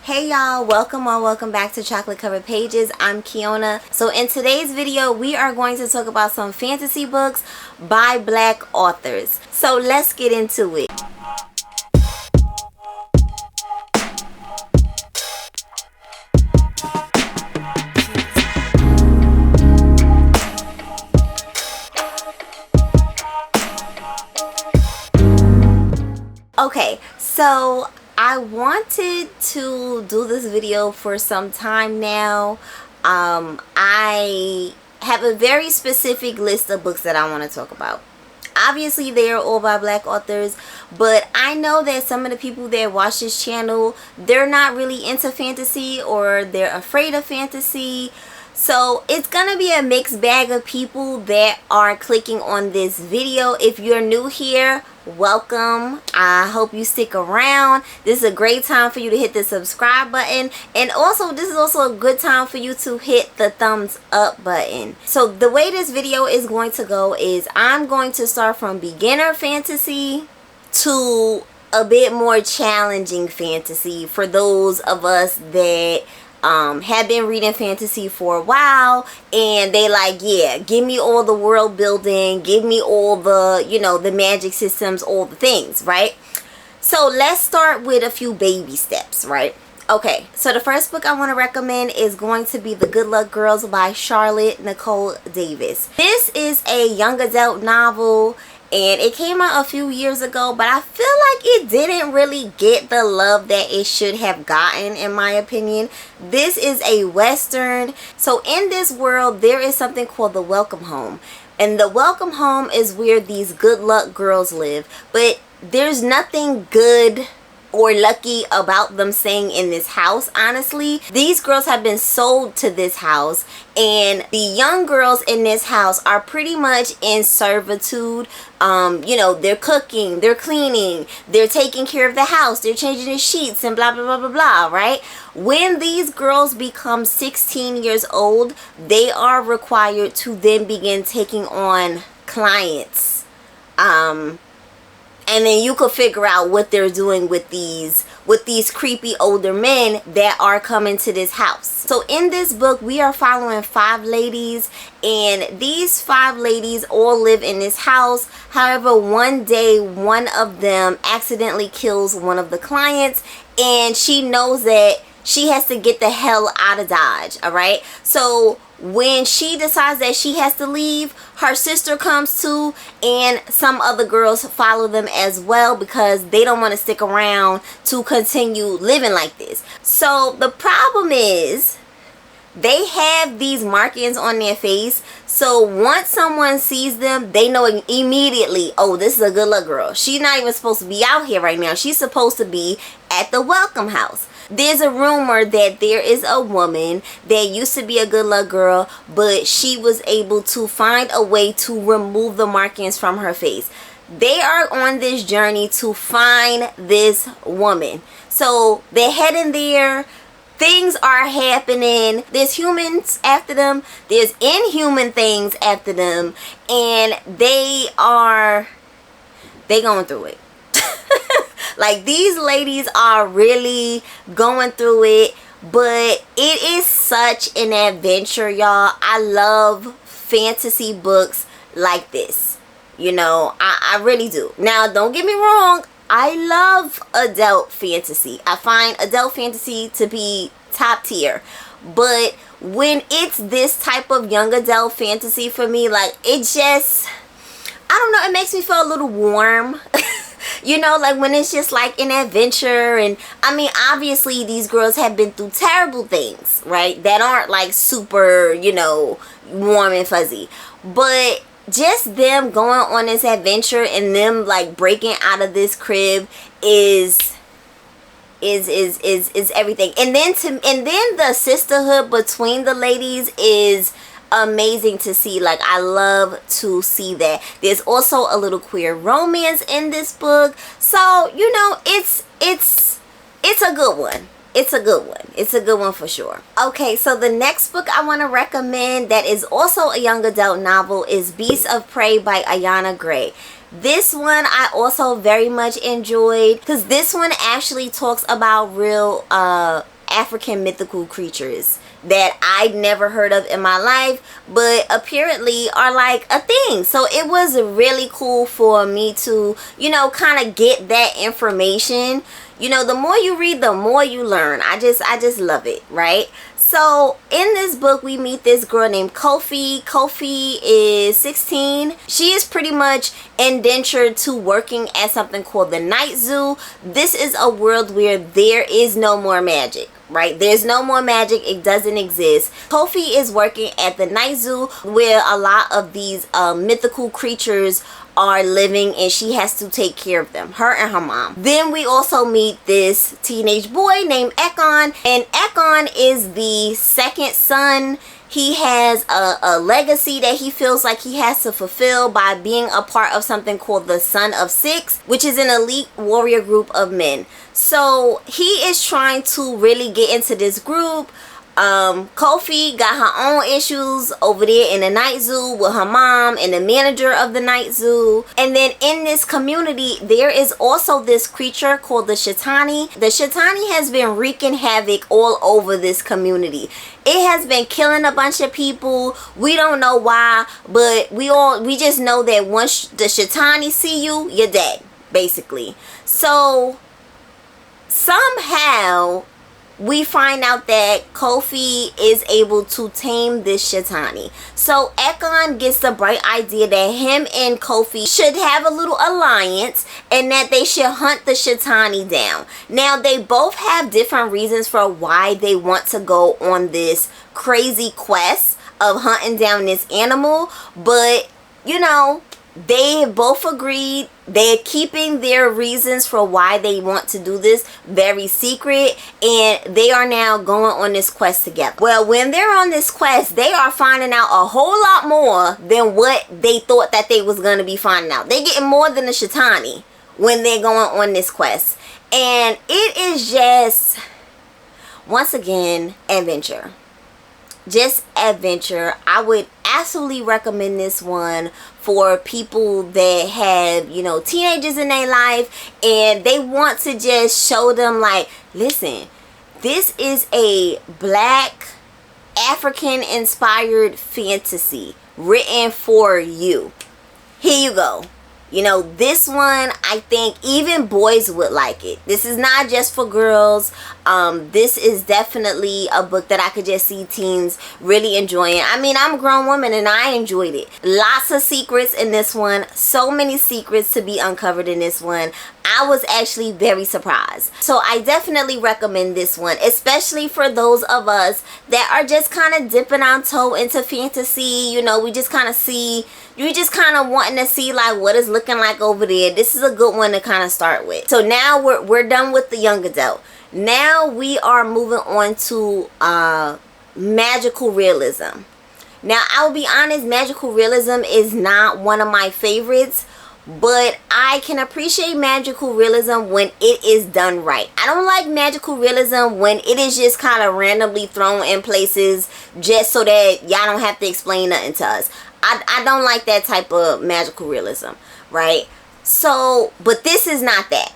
Hey y'all, welcome or welcome back to Chocolate Covered Pages. I'm Kiona. So in today's video, we are going to talk about some fantasy books by Black authors. So let's get into it. Okay, so I wanted to do this video for some time now. I have a very specific list of books that I want to talk about. Obviously, they are all by Black authors, but I know that some of the people that watch this channel, they're not really into fantasy or they're afraid of fantasy. So it's gonna be a mixed bag of people that are clicking on this video. If you're new here, welcome. I hope you stick around. This is a great time for you to hit the subscribe button, and also this is also a good time for you to hit the thumbs up button. So the way this video is going to go is I'm going to start from beginner fantasy to a bit more challenging fantasy for those of us that have been reading fantasy for a while and they like, yeah, give me all the world building, give me all the, you know, the magic systems, all the things, right? So let's start with a few baby steps, right? Okay, so the first book I want to recommend is going to be The Good Luck Girls by Charlotte Nicole Davis. This is a young adult novel, and it came out a few years ago, but I feel like it didn't really get the love that it should have gotten, in my opinion. This is a Western. So in this world, there is something called the Welcome Home. And the Welcome Home is where these good luck girls live. But there's nothing good or lucky about them staying in this house, honestly. These girls have been sold to this house, and the young girls in this house are pretty much in servitude. You know, they're cooking, they're cleaning, they're taking care of the house, they're changing the sheets and blah blah blah blah blah, right? When these girls become 16 years old, they are required to then begin taking on clients. And then you could figure out what they're doing with these creepy older men that are coming to this house. So in this book, we are following 5 ladies, and these 5 ladies all live in this house. However, one day, one of them accidentally kills one of the clients, and she knows that she has to get the hell out of Dodge, all right? So when she decides that she has to leave, her sister comes too, and some other girls follow them as well because they don't want to stick around to continue living like this. So the problem is they have these markings on their face, so once someone sees them, they know immediately, oh, this is a good luck girl. She's not even supposed to be out here right now. She's supposed to be at the welcome house. There's a rumor that there is a woman that used to be a good luck girl, but she was able to find a way to remove the markings from her face. They are on this journey to find this woman. So they're heading there. Things are happening. There's humans after them. There's inhuman things after them. And they going through it. Like, these ladies are really going through it, but it is such an adventure, y'all. I love fantasy books like this. You know, I really do. Now, don't get me wrong. I love adult fantasy. I find adult fantasy to be top tier. But when it's this type of young adult fantasy for me, like, it just, I don't know, it makes me feel a little warm. You know, like when it's just like an adventure. And I mean, obviously these girls have been through terrible things, right? That aren't like super, you know, warm and fuzzy. But just them going on this adventure and them like breaking out of this crib is everything. And then the sisterhood between the ladies is amazing to see. Like, I love to see that. There's also a little queer romance in this book, so you know, it's a good one. it's a good one. It's a good one for sure. Okay, so the next book I want to recommend that is also a young adult novel is Beasts of Prey by Ayana Gray. This one I also very much enjoyed because this one actually talks about real African mythical creatures that I'd never heard of in my life, but apparently are like a thing. So it was really cool for me to, you know, kind of get that information. You know, the more you read, the more you learn. I just love it, right? So in this book, we meet this girl named Kofi. Kofi is 16. She is pretty much indentured to working at something called the Night Zoo. This is a world where there is no more magic, right? There's no more magic. It doesn't exist. Kofi is working at the Night Zoo where a lot of these mythical creatures are living, and she has to take care of them, her and her mom. Then we also meet this teenage boy named Ekon, and Ekon is the second son. He has a legacy that he feels like he has to fulfill by being a part of something called the Son of Six, which is an elite warrior group of men. So he is trying to really get into this group. Kofi got her own issues over there in the Night Zoo with her mom and the manager of the Night Zoo. And then in this community, there is also this creature called the Shetani. The Shetani has been wreaking havoc all over this community. It has been killing a bunch of people. We don't know why, but we just know that once the Shetani see you, you're dead, basically. So somehow we find out that Kofi is able to tame this Shetani. So Ekon gets the bright idea that him and Kofi should have a little alliance and that they should hunt the Shetani down. Now, they both have different reasons for why they want to go on this crazy quest of hunting down this animal, but you know, they both agreed. They're keeping their reasons for why they want to do this very secret, and they are now going on this quest together. Well, when they're on this quest, they are finding out a whole lot more than what they thought that they was going to be finding out. They're getting more than the Shetani when they're going on this quest. And it is just, once again, adventure. Just adventure. I would absolutely recommend this one for people that have, you know, teenagers in their life and they want to just show them like, listen, this is a black African inspired fantasy written for you. Here you go. You know, this one, I think even boys would like it. This is not just for girls. This is definitely a book that I could just see teens really enjoying. I mean, I'm a grown woman and I enjoyed it. Lots of secrets in this one. So many secrets to be uncovered in this one. I was actually very surprised. So I definitely recommend this one, especially for those of us that are just kind of dipping our toe into fantasy. You know, we just kind of see, you just kind of wanting to see like what it's looking like over there. This is a good one to kind of start with. So now we're done with the young adult. Now we are moving on to magical realism. Now I'll be honest, magical realism is not one of my favorites, but I can appreciate magical realism when it is done right. I don't like magical realism when it is just kind of randomly thrown in places just so that y'all don't have to explain nothing to us. I don't like that type of magical realism, right? So, but this is not that.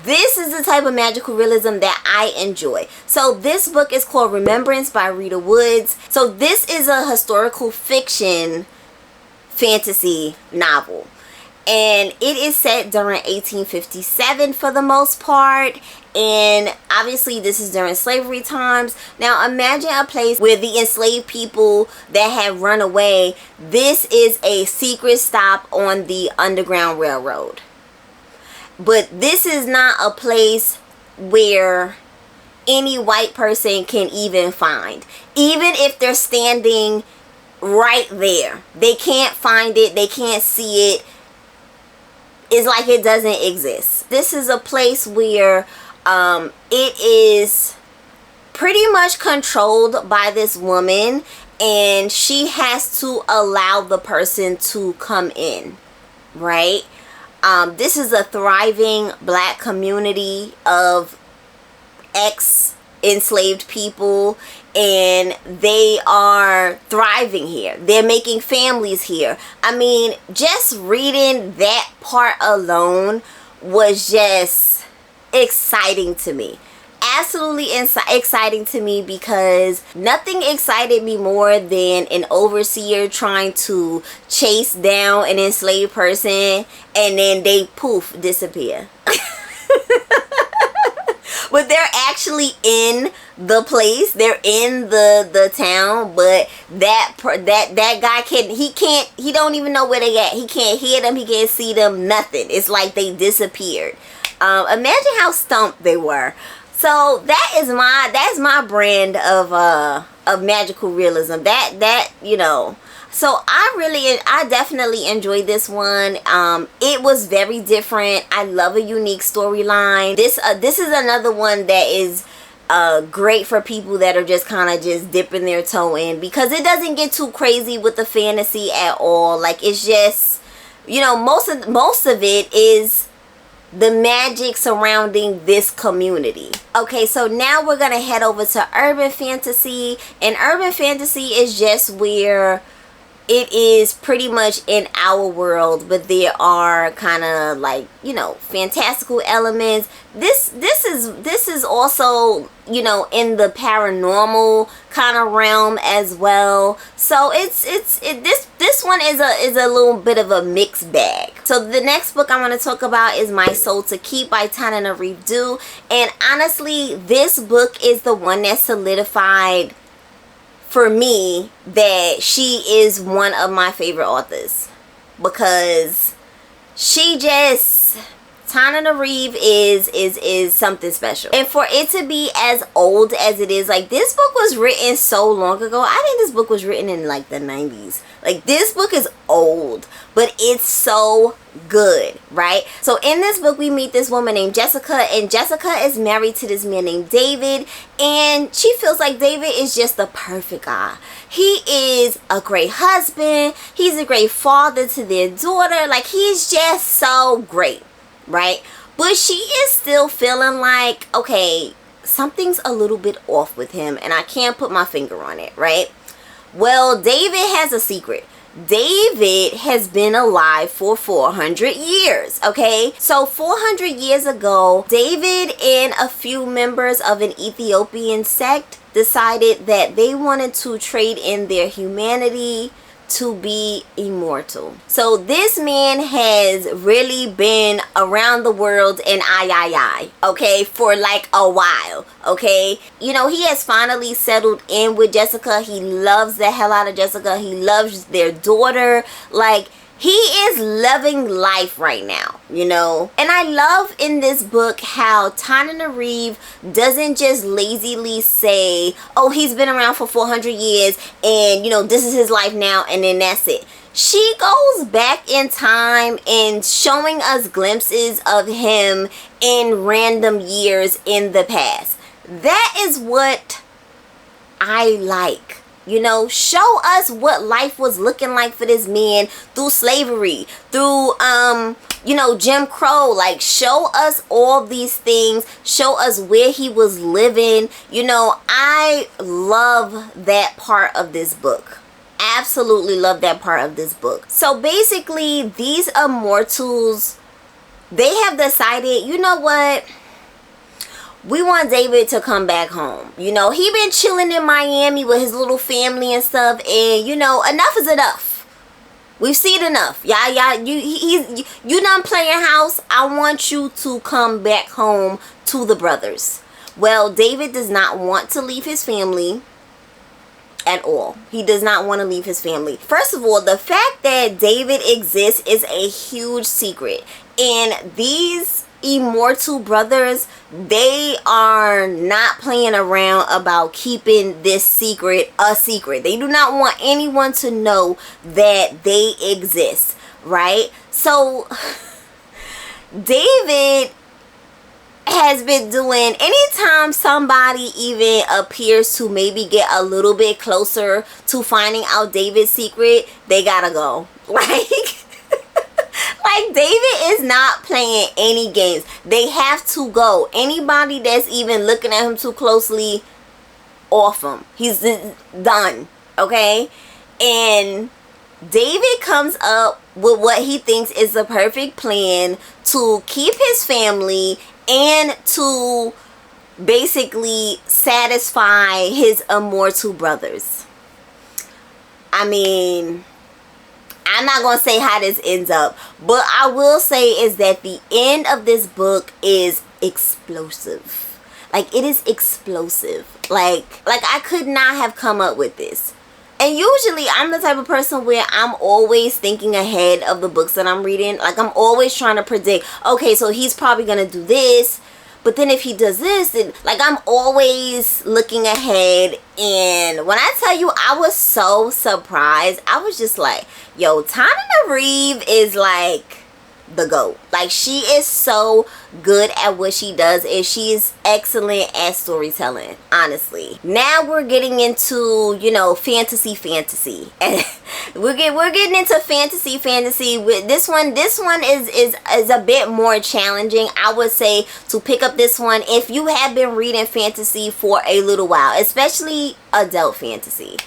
This is the type of magical realism that I enjoy. So this book is called Remembrance by Rita Woods. So this is a historical fiction fantasy novel. And it is set during 1857 for the most part. And obviously this is during slavery times. Now imagine a place where the enslaved people that have run away, this is a secret stop on the Underground Railroad. But this is not a place where any white person can even find. Even if they're standing right there, they can't find it, they can't see it. It's like it doesn't exist. This is a place where it is pretty much controlled by this woman, and she has to allow the person to come in, right? This is a thriving black community of enslaved people, and they are thriving here. They're making families here. I mean, just reading that part alone was just exciting to me. Absolutely exciting to me, because nothing excited me more than an overseer trying to chase down an enslaved person and then they poof disappear. But they're actually in the place, they're in the town, but that guy he don't even know where they at. He can't hear them, he can't see them, nothing. It's like they disappeared. Imagine how stumped they were. So that's my brand of magical realism. That you know. So I definitely enjoyed this one. It was very different. I love a unique storyline. This is another one that is great for people that are just kind of just dipping their toe in, because it doesn't get too crazy with the fantasy at all. Like, it's just, you know, most of it is the magic surrounding this community. Okay, so now we're gonna head over to urban fantasy, and urban fantasy is just where it is pretty much in our world, but there are kind of like, you know, fantastical elements. This is also, you know, in the paranormal kind of realm as well. So this one is a little bit of a mixed bag. So the next book I want to talk about is My Soul to Keep by Tananarive. And honestly, this book is the one that solidified for me that she is one of my favorite authors, because she just, Tananarive is something special. And for it to be as old as it is, like, this book was written so long ago. I think this book was written in like the 90s. Like, this book is old, but it's so good, right? So in this book we meet this woman named Jessica, and Jessica is married to this man named David, and she feels like David is just the perfect guy. He is a great husband, he's a great father to their daughter, like, he's just so great, right? But she is still feeling like, okay, something's a little bit off with him, and I can't put my finger on it, right? Well, David has a secret. David has been alive for 400 years, okay? So 400 years ago, David and a few members of an Ethiopian sect decided that they wanted to trade in their humanity to be immortal. So this man has really been around the world in okay, for like a while, okay? You know, he has finally settled in with Jessica. He loves the hell out of Jessica. He loves their daughter. Like, he is loving life right now, you know? And I love in this book how Tananarive doesn't just lazily say, oh, he's been around for 400 years and, you know, this is his life now, and then that's it. She goes back in time and showing us glimpses of him in random years in the past. That is what I like. You know, show us what life was looking like for this man through slavery, through, you know, Jim Crow. Like, show us all these things. Show us where he was living. You know, I love that part of this book. Absolutely love that part of this book. So basically, these immortals, they have decided, you know what? We want David to come back home. You know, he been chilling in Miami with his little family and stuff, and, you know, enough is enough. We've seen enough. You done playing house. I want you to come back home to the brothers. Well, David does not want to leave his family at all. He does not want to leave his family. First of all, the fact that David exists is a huge secret. And these immortal brothers, they are not playing around about keeping this secret a secret. They do not want anyone to know that they exist, right? So David has been doing, anytime somebody even appears to maybe get a little bit closer to finding out David's secret, they gotta go. Like Like, David is not playing any games. They have to go. Anybody that's even looking at him too closely, off him. He's done. Okay? And David comes up with what he thinks is the perfect plan to keep his family and to basically satisfy his immortal brothers. I mean, I'm not going to say how this ends up, but I will say is that the end of this book is explosive. Like, it is explosive. Like I could not have come up with this. And usually I'm the type of person where I'm always thinking ahead of the books that I'm reading. Like, I'm always trying to predict, okay, so he's probably going to do this. But then if he does this, then, like, I'm always looking ahead. And when I tell you, I was so surprised. I was just like, yo, Tananarive is like the GOAT. Like, she is so good at what she does, and she is excellent at storytelling, honestly. Now we're getting into, you know, fantasy. And we're getting into fantasy with this one. This one is a bit more challenging, I would say, to pick up this one if you have been reading fantasy for a little while, especially adult fantasy.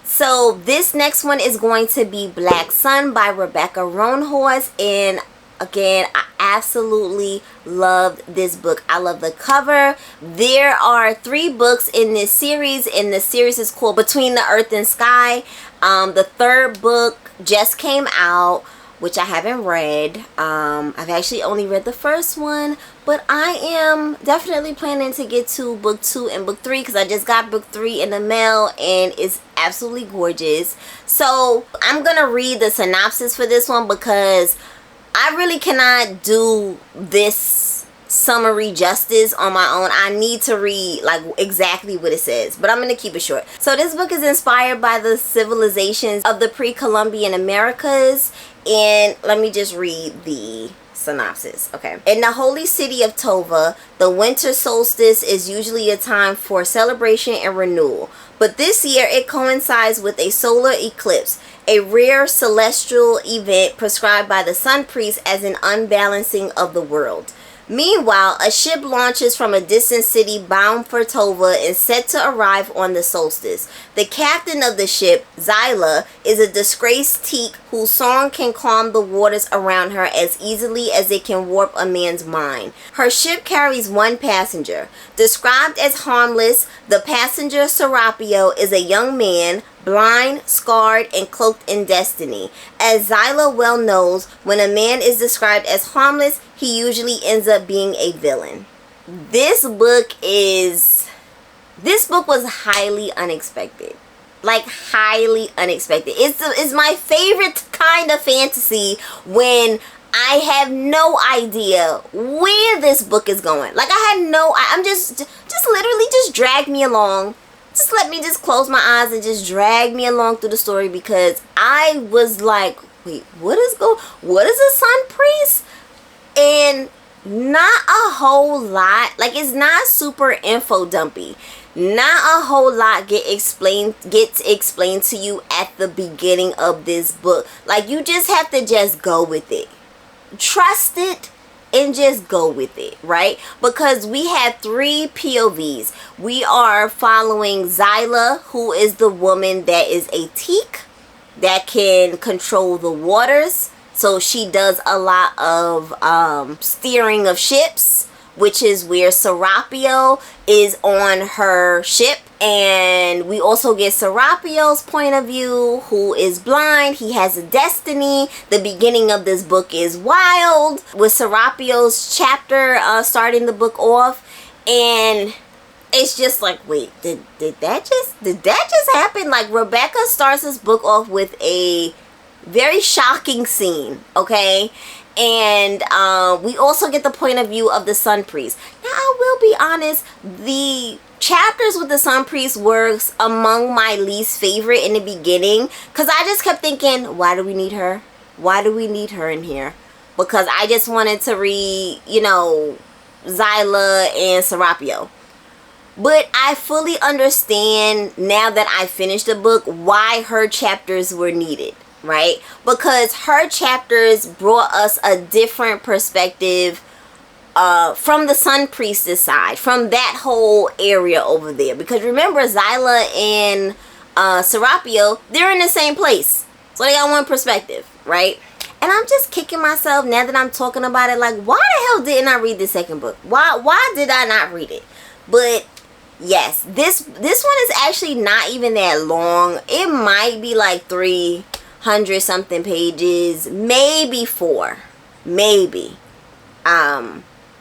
So this next one is going to be Black Sun by Rebecca Roanhorse. And again, I absolutely loved this book. I love the cover. There are 3 books in this series, and the series is called Between the Earth and Sky. The 3rd book just came out, which I haven't read. I've actually only read the 1st one, but I am definitely planning to get to book 2 and book 3 because I just got book 3 in the mail, and it's absolutely gorgeous. So I'm gonna read the synopsis for this one because I really cannot do this summary justice on my own. I need to read like exactly what it says, but I'm gonna keep it short. So this book is inspired by the civilizations of the pre-Columbian Americas, and let me just read the synopsis. Okay. In the holy city of Tova, the winter solstice is usually a time for celebration and renewal, but this year it coincides with a solar eclipse, a rare celestial event prescribed by the sun priest as an unbalancing of the world. Meanwhile, a ship launches from a distant city bound for Tova and set to arrive on the solstice. The captain of the ship, Zyla, is a disgraced teak whose song can calm the waters around her as easily as it can warp a man's mind. Her ship carries 1 passenger. Described as harmless, the passenger Serapio is a young man, blind, scarred, and cloaked in destiny. As Zyla well knows, when a man is described as harmless, he usually ends up being a villain. This book was highly unexpected. Like, highly unexpected. It's my favorite kind of fantasy when I have no idea where this book is going. Like, I'm just literally just drag me along. Just let me just close my eyes and just drag me along through the story, because I was like, wait, what is a sun priest? And not a whole lot. Like, it's not super info dumpy. Not a whole lot gets explained to you at the beginning of this book. Like, you just have to just go with it. Trust it and just go with it, right? Because we have 3 POVs. We are following Zyla, who is the woman that is a teak that can control the waters. So she does a lot of steering of ships, which is where Serapio is on her ship. And we also get Serapio's point of view, who is blind. He has a destiny. The beginning of this book is wild, with Serapio's chapter starting the book off. And it's just like, wait, did that just happen? Like, Rebecca starts this book off with a very shocking scene, okay? And we also get the point of view of the sun priest. Now, I will be honest, the chapters with the sun priest were among my least favorite in the beginning, because I just kept thinking, why do we need her? Why do we need her in here? Because I just wanted to read, you know, Zyla and Serapio. But I fully understand now that I finished the book why her chapters were needed. right? Because her chapters brought us a different perspective from the Sun Priestess side, from that whole area over there. Because remember, Zyla and Serapio, they're in the same place. So they got one perspective, right? And I'm just kicking myself now that I'm talking about it. Like, why the hell didn't I read the second book? Why did I not read it? But yes, this one is actually not even that long. It might be like 300 something pages, maybe 4, maybe.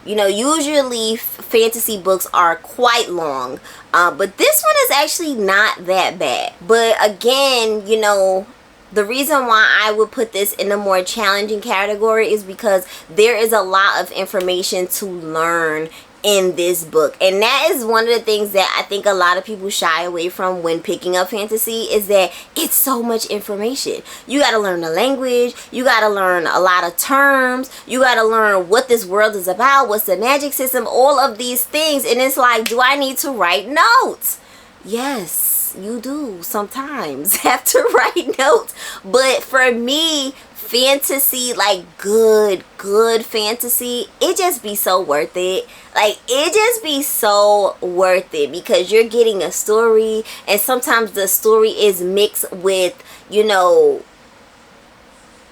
You know, usually fantasy books are quite long, but this one is actually not that bad. But again, you know, the reason why I would put this in a more challenging category is because there is a lot of information to learn in this book, and that is one of the things that I think a lot of people shy away from when picking up fantasy, is that it's so much information. You got to learn the language, you got to learn a lot of terms, you got to learn what this world is about, what's the magic system, all of these things. And it's like, do I need to write notes? Yes, you do sometimes have to write notes. But for me, fantasy, like good fantasy, it just be so worth it. Like, it just be so worth it, because you're getting a story, and sometimes the story is mixed with, you know,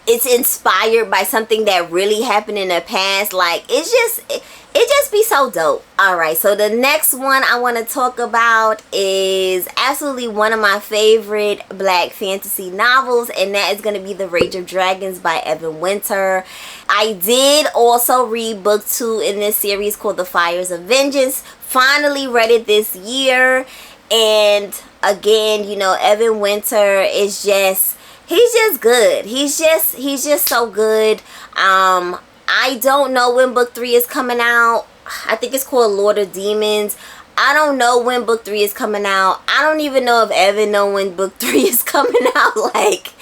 it's inspired by something that really happened in the past. Like, it just be so dope. Alright, so the next one I want to talk about is absolutely one of my favorite black fantasy novels, and that is going to be The Rage of Dragons by Evan Winter. I did also read book 2 in this series called The Fires of Vengeance. Finally read it this year, and again, you know, Evan Winter is just, he's just good. He's just so good. I don't know when book 3 is coming out. I think it's called Lord of Demons. I don't know when book 3 is coming out. I don't even know if Evan know when book 3 is coming out. Like,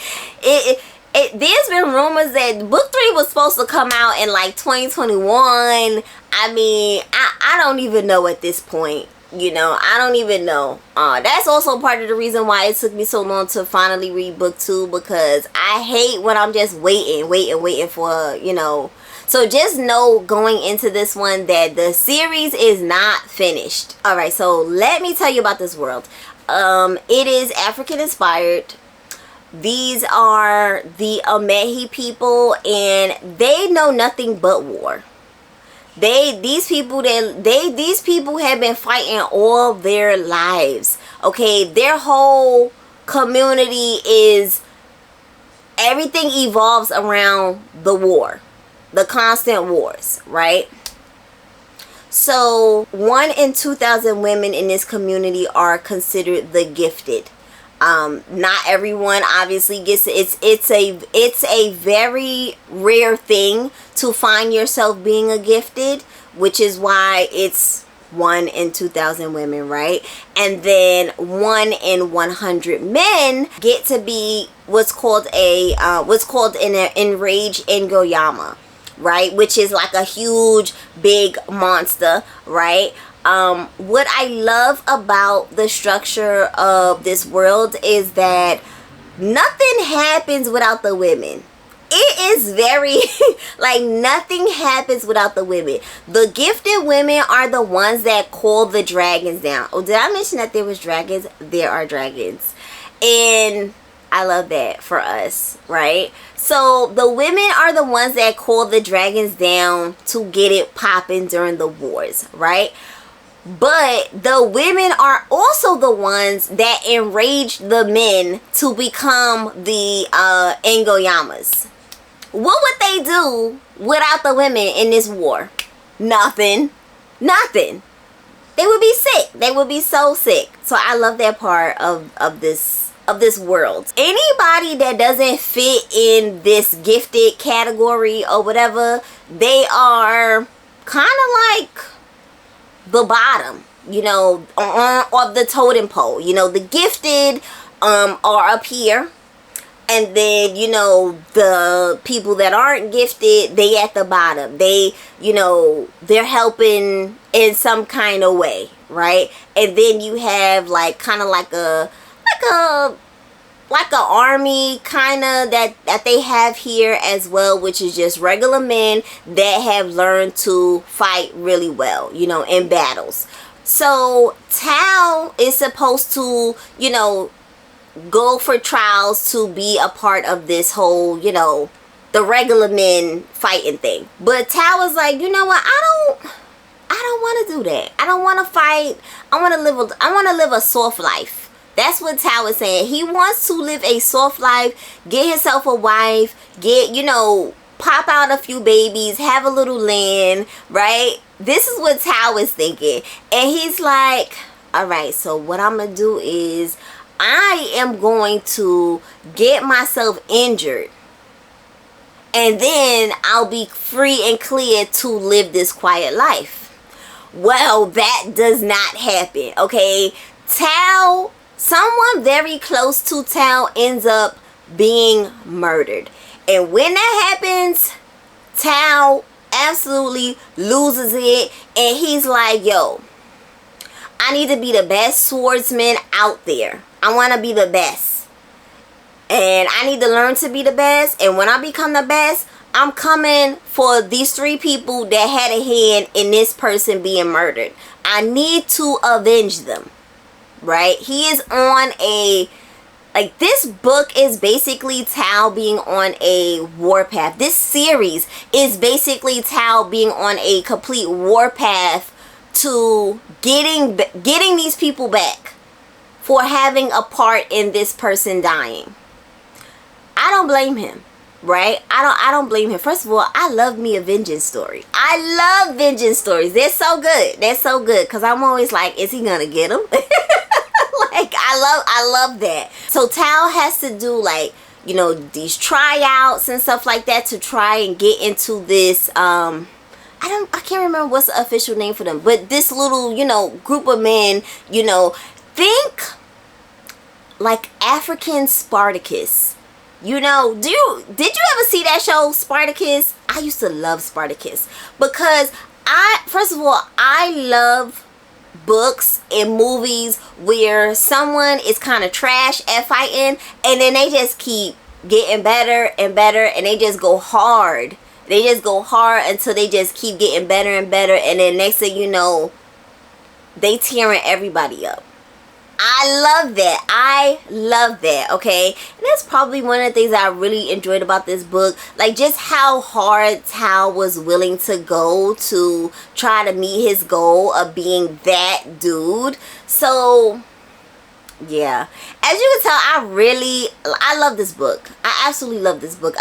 there's been rumors that book 3 was supposed to come out in like 2021. I mean, I don't even know at this point. You know, I don't even know. That's also part of the reason why it took me so long to finally read book 2, because I hate when I'm just waiting for, you know. So just know going into this one that the series is not finished. Alright, so let me tell you about this world. It is African inspired. These are the Amehi people, and they know nothing but war. These people have been fighting all their lives. Okay, their whole community is, everything evolves around the war, the constant wars, right? So 1 in 2,000 women in this community are considered the gifted. Not everyone obviously gets it. It's a very rare thing to find yourself being a gifted, which is why it's 1 in 2,000 women, right? And then 1 in 100 men get to be what's called an enraged Ngoyama, right? Which is like a huge big monster, right? What I love about the structure of this world is that nothing happens without the women. It is very, like, nothing happens without the women. The gifted women are the ones that call the dragons down. Oh, did I mention that there was dragons? There are dragons. And I love that for us, right? So the women are the ones that call the dragons down to get it popping during the wars, right? But the women are also the ones that enrage the men to become the Ngoyamas. What would they do without the women in this war? Nothing. Nothing. They would be sick. They would be so sick. So I love that part of this world. Anybody that doesn't fit in this gifted category or whatever, they are kind of like the bottom, you know, of the totem pole. You know, the gifted are up here, and then, you know, the people that aren't gifted, they at the bottom. They, you know, they're helping in some kind of way, right? And then you have like kind of like a like an army kind of that they have here as well, which is just regular men that have learned to fight really well, you know, in battles. So Tao is supposed to, you know, go for trials to be a part of this whole, you know, the regular men fighting thing. But Tao was like, you know what, I don't want to do that. I don't want to fight. I want to live a soft life. That's what Tao is saying. He wants to live a soft life, get himself a wife, get, you know, pop out a few babies, have a little land, right? This is what Tao is thinking. And he's like, all right, so what I'm going to do is I am going to get myself injured. And then I'll be free and clear to live this quiet life. Well, that does not happen, okay? Tao, someone very close to Tao ends up being murdered. And when that happens, Tao absolutely loses it. And he's like, yo, I need to be the best swordsman out there. I want to be the best. And I need to learn to be the best. And when I become the best, I'm coming for these 3 people that had a hand in this person being murdered. I need to avenge them. Right? He is on a, like, this book is basically Tao being on a warpath. This series is basically Tao being on a complete warpath to getting these people back for having a part in this person dying. I don't blame him, right? I don't blame him. First of all, I love me a vengeance story. I love vengeance stories. They're so good. They're so good because I'm always like, is he gonna get him? Like, I love that. So Tao has to do, like, you know, these tryouts and stuff like that to try and get into this I can't remember what's the official name for them, but this little, you know, group of men, you know, think like African Spartacus. You know, did you ever see that show Spartacus? I used to love Spartacus because first of all, I love books and movies where someone is kind of trash at fighting and then they just keep getting better and better and they just go hard. They just go hard until they just keep getting better and better, and then next thing you know, they tearing everybody up. I love that. I love that, okay? And that's probably one of the things I really enjoyed about this book. Like, just how hard Tao was willing to go to try to meet his goal of being that dude. So, yeah. As you can tell, I love this book. I absolutely love this book.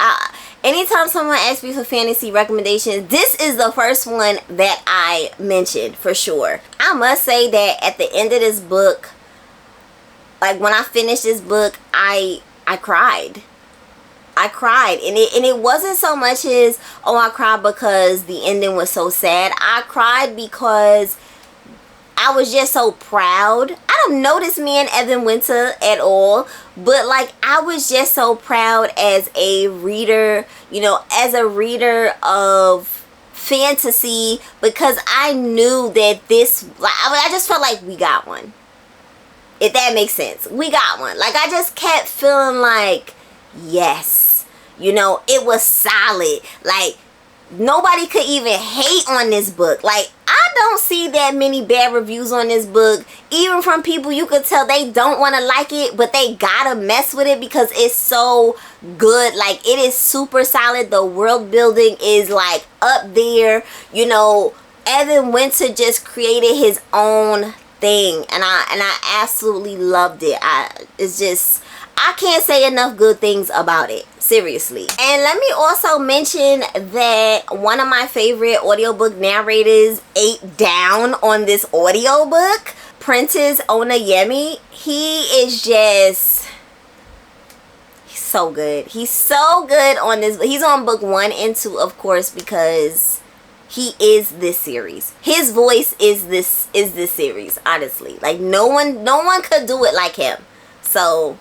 Anytime someone asks me for fantasy recommendations, this is the first one that I mentioned for sure. I must say that at the end of this book, like when I finished this book, I cried. I cried. And it wasn't so much as, oh, I cried because the ending was so sad. I cried because I was just so proud. I don't know this man Evan Winter at all, but like I was just so proud as a reader, you know, as a reader of fantasy, because I knew that this, like, I just felt like we got one. If that makes sense. We got one. Like, I just kept feeling like, yes, you know, it was solid. Like, nobody could even hate on this book. Like, I don't see that many bad reviews on this book. Even from people you could tell they don't want to like it, but they gotta mess with it because it's so good. Like, it is super solid. The world building is like up there. You know, Evan Winter just created his own thing, and I absolutely loved it. It's just, I can't say enough good things about it, seriously. And let me also mention that one of my favorite audiobook narrators ate down on this audiobook, Prentice Onayemi. He is just, he's so good. He's so good on this. He's on book 1 and 2, of course, because he is this series. His voice is this series, honestly. Like, no one could do it like him. So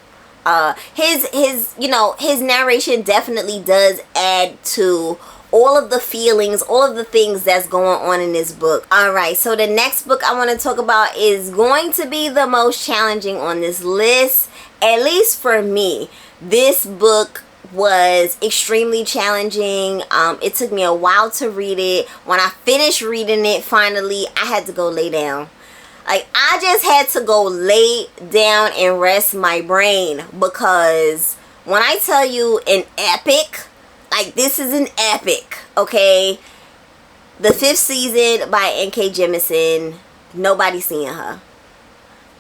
his you know, his narration definitely does add to all of the feelings, all of the things that's going on in this book. Alright, so the next book I want to talk about is going to be the most challenging on this list, At least for me, this book was extremely challenging. It took me a while to read it. When I finished reading it, finally, I had to go lay down. Like, I just had to go lay down and rest my brain, because when I tell you an epic, like, this is an epic, okay? The 5th season by NK Jemisen, nobody's seeing her.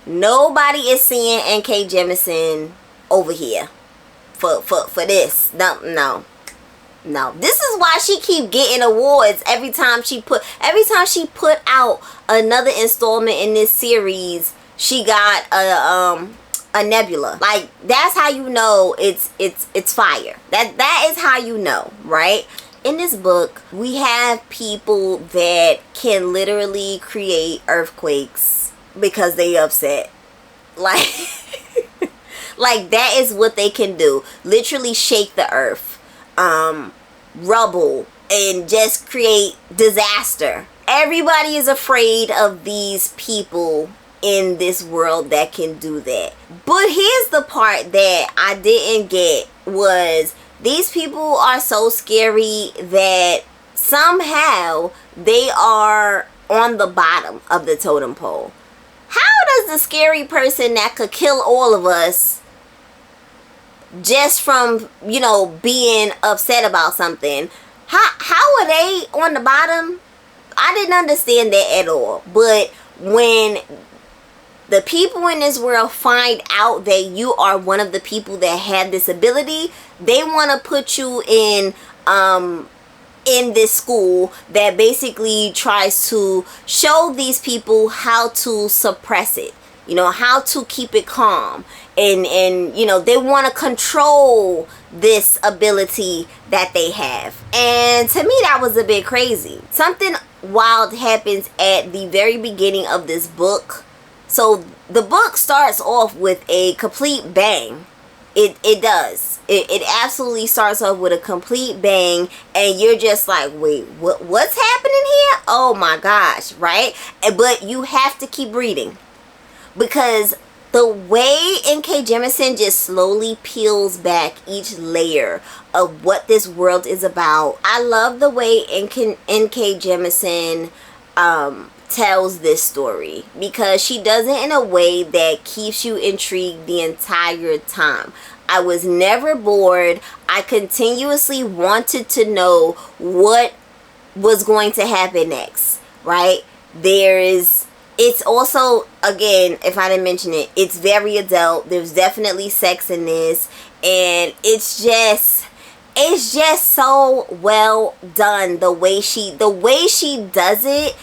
Nobody is seeing NK Jemisen over here for this. No. This is why she keep getting awards every time she put out another installment in this series. She got a nebula. Like, that's how you know it's fire. That is how you know, right? In this book, we have people that can literally create earthquakes because they upset. Like, like, that is what they can do. Literally shake the earth, rubble, and just create disaster. Everybody is afraid of these people in this world that can do that. But here's the part that I didn't get was, these people are so scary that somehow they are on the bottom of the totem pole. How does the scary person that could kill all of us just from, you know, being upset about something, how are they on the bottom? I didn't understand that at all. But when the people in this world find out that you are one of the people that have this ability, they want to put you in this school that basically tries to show these people how to suppress it, you know, how to keep it calm, and you know, they want to control this ability that they have. And to me, that was a bit crazy. Something wild happens at the very beginning of this book. So the book starts off with a complete bang. It does. It absolutely starts off with a complete bang, and you're just like, wait, what's happening here? Oh my gosh, right? But you have to keep reading, because the way NK Jemisen just slowly peels back each layer of what this world is about. I love the way NK Jemisen tells this story, because she does it in a way that keeps you intrigued the entire time. I was never bored. I continuously wanted to know what was going to happen next, right? It's also, again, if I didn't mention it, it's very adult. There's definitely sex in this, and it's just so well done. The way she does it,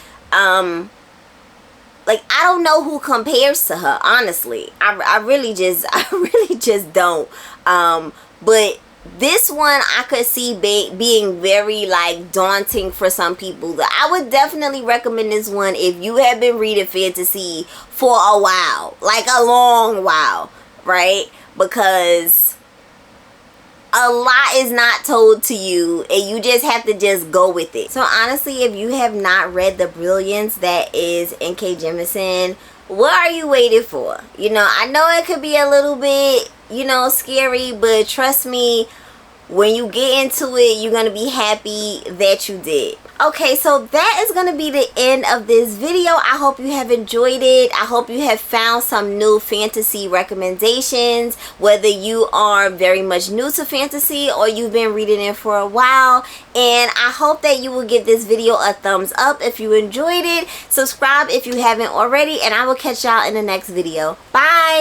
like, I don't know who compares to her, honestly. I really just don't. But this one I could see being very, like, daunting for some people. I would definitely recommend this one if you have been reading fantasy for a while, like a long while, right? Because a lot is not told to you, and you just have to just go with it. So honestly, if you have not read the brilliance that is NK Jemisen, what are you waiting for? You know, I know it could be a little bit, you know, scary, but trust me, when you get into it, you're going to be happy that you did. Okay, so that is going to be the end of this video. I hope you have enjoyed it. I hope you have found some new fantasy recommendations, whether you are very much new to fantasy or you've been reading it for a while. And I hope that you will give this video a thumbs up if you enjoyed it. Subscribe if you haven't already, and I will catch y'all in the next video. Bye!